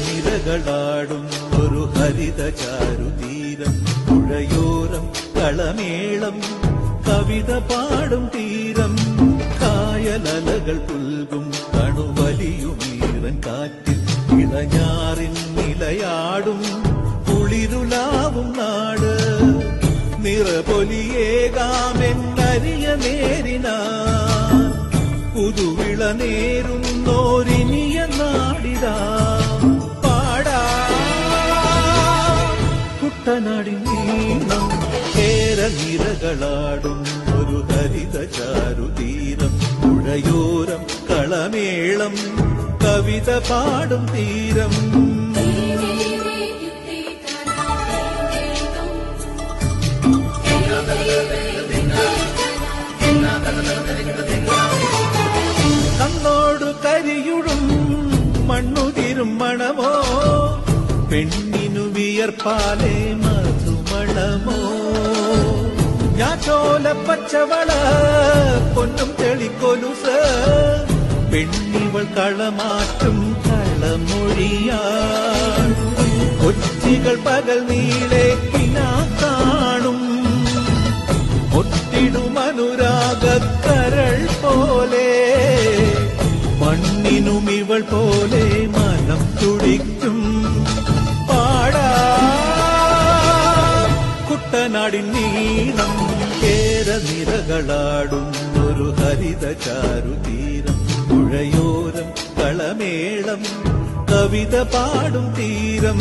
നിരകളാടും ഒരു ഹരിത ചാരുതീരം, പുഴയോരം കളമേളം കവിത പാടും തീരം, കായലലകൾ പുൽകും കണുവലിയുമീറൻ കാറ്റിൽ ഇളഞ്ഞാറിൻ നിലയാടും കുളിരുലാവും നാട്, നിറപൊലിയേകാമെന്നരിയ നേരിനാ പുതുവിള നേരുന്നോരിനിയ നാടിതാ പാടാ കുട്ടനാടിൻ ഈണം. കേരനിരകളാടും ഒരു ഹരിത ചാരുതീരം, പുഴയോരം കളമേളം കവിത പാടും തീരം. കണ്ണോടു കരിയുടും മണ്ണുതിരും മണമോ, പെണ്ണിനു വിയർപ്പാലേ മധുമണമോ, ഞാറ്റോല പച്ചവള പൊന്നും തെളിക്കൊലുസ്, പെണ്ണിവൾ കളമാറ്റും കളമൊഴിയാ, കൊച്ചികൾ പകൽ നീളെ കിനാ കാണും, ഒട്ടിടുമനുരാഗക്കരൾ പോലെ, മണ്ണിനും ഇവൾ പോലെ മനം തുടിക്കും പാടാ കുട്ടനാടിൻ നീളം. കേരനിരകളാടും ഒരു ഹരിത ചാരുതീരം, പുഴയോരം കളമേളം കവിത പാടും തീരം.